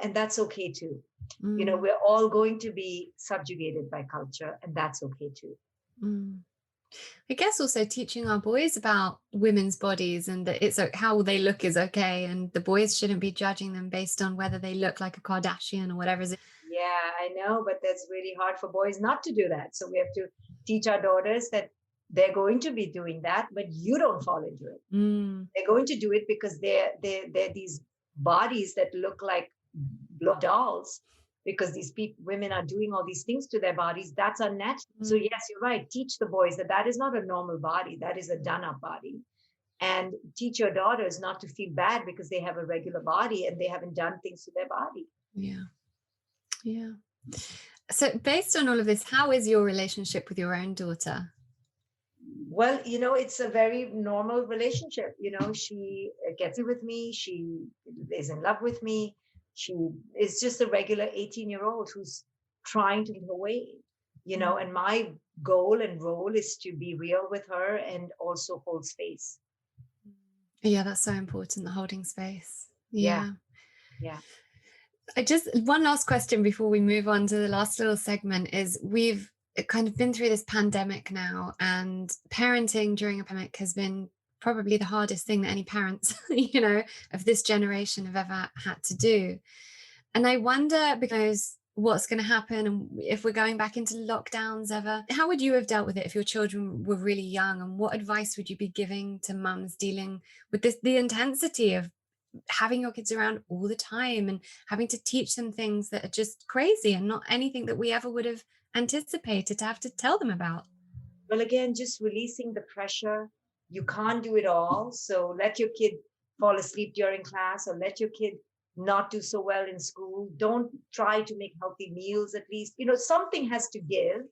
And that's okay too. We're all going to be subjugated by culture, and that's okay too. I guess also teaching our boys about women's bodies and that it's how they look is okay, and the boys shouldn't be judging them based on whether they look like a Kardashian or whatever. Yeah, I know, but that's really hard for boys not to do that. So we have to teach our daughters that they're going to be doing that, but you don't fall into it. They're going to do it because they're these bodies that look like dolls, because these women are doing all these things to their bodies. That's unnatural. So yes, you're right. Teach the boys that is not a normal body. That is a done up body. And teach your daughters not to feel bad because they have a regular body and they haven't done things to their body. Yeah. Yeah. So based on all of this, how is your relationship with your own daughter? Well, it's a very normal relationship. She gets it with me. She is in love with me. She is just a regular 18-year-old who's trying to get her way, and my goal and role is to be real with her and also hold space. Yeah, that's so important, the holding space. Yeah. One last question before we move on to the last little segment is, we've kind of been through this pandemic now, and parenting during a pandemic has been probably the hardest thing that any parents, of this generation have ever had to do. And I wonder, because what's going to happen, and if we're going back into lockdowns ever, how would you have dealt with it if your children were really young? And what advice would you be giving to mums dealing with the intensity of having your kids around all the time and having to teach them things that are just crazy and not anything that we ever would have anticipated to have to tell them about? Well, again, just releasing the pressure. You can't do it all. So let your kid fall asleep during class, or let your kid not do so well in school. Don't try to make healthy meals, at least. Something has to give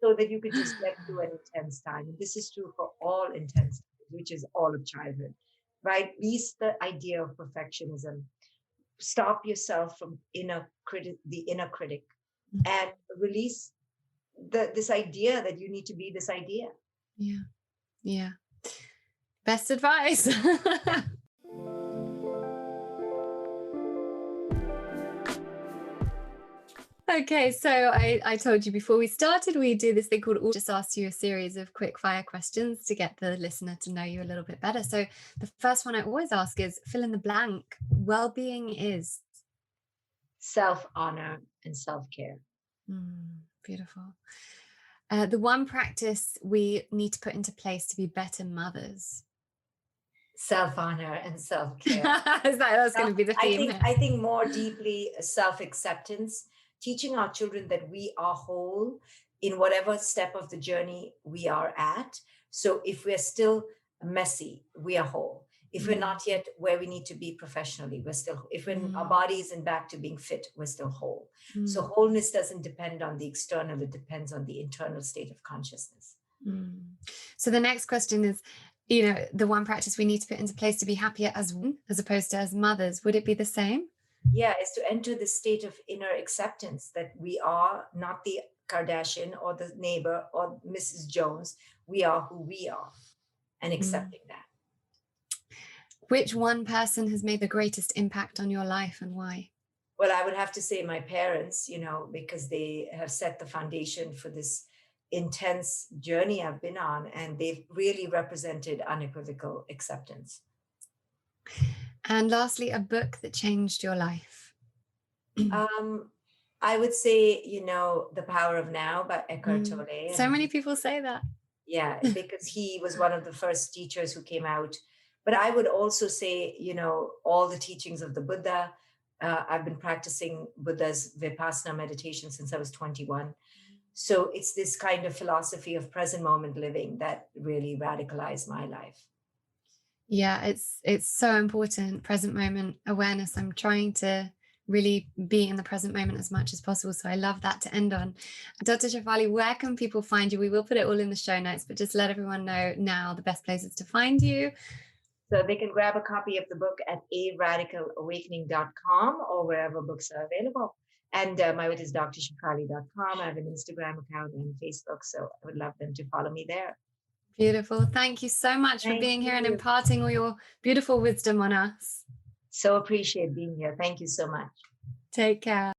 so that you could just get through an intense time. And this is true for all intense times, which is all of childhood, right? Release the idea of perfectionism. Stop yourself from the inner critic, and release this idea that you need to be this idea. Yeah. Best advice. Okay, so I told you before we started, we do this thing called just ask you a series of quick fire questions to get the listener to know you a little bit better. So the first one I always ask is, fill in the blank. Well-being is self-honor and self-care. Beautiful. The one practice we need to put into place to be better mothers. Self-honor and self-care. That's going to be the theme. I think more deeply, self-acceptance, teaching our children that we are whole in whatever step of the journey we are at. So if we're still messy, we are whole. If we're not yet where we need to be professionally, we're still, if when our body isn't back to being fit, we're still whole. So wholeness doesn't depend on the external, it depends on the internal state of consciousness. So the next question is, the one practice we need to put into place to be happier as women as opposed to as mothers, would it be the same? Yeah, is to enter the state of inner acceptance that we are not the Kardashian or the neighbor or Mrs. Jones. We are who we are, and accepting that. Which one person has made the greatest impact on your life and why? Well, I would have to say my parents, because they have set the foundation for this intense journey I've been on, and they've really represented unequivocal acceptance. And lastly, a book that changed your life. I would say, The Power of Now by Eckhart Tolle. So many people say that. Yeah, because he was one of the first teachers who came out. But I would also say, all the teachings of the Buddha. I've been practicing Buddha's Vipassana meditation since I was 21. So it's this kind of philosophy of present moment living that really radicalized my life. Yeah, it's so important. Present moment awareness. I'm trying to really be in the present moment as much as possible. So I love that to end on. Dr. Shefali, where can people find you? We will put it all in the show notes, but just let everyone know now the best places to find you. So they can grab a copy of the book at aradicalawakening.com or wherever books are available. And my website is drshefali.com. I have an Instagram account and Facebook, so I would love them to follow me there. Beautiful. Thank you so much for being here and imparting all your beautiful wisdom on us. So appreciate being here. Thank you so much. Take care.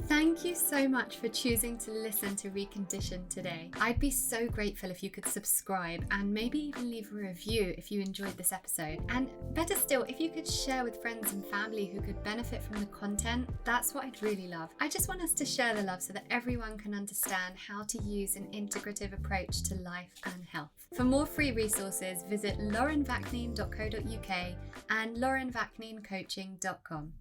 Thank you so much for choosing to listen to Reconditioned today. I'd be so grateful if you could subscribe and maybe even leave a review if you enjoyed this episode. And better still, if you could share with friends and family who could benefit from the content, that's what I'd really love. I just want us to share the love so that everyone can understand how to use an integrative approach to life and health. For more free resources, visit laurenvakneen.co.uk and laurenvakneencoaching.com.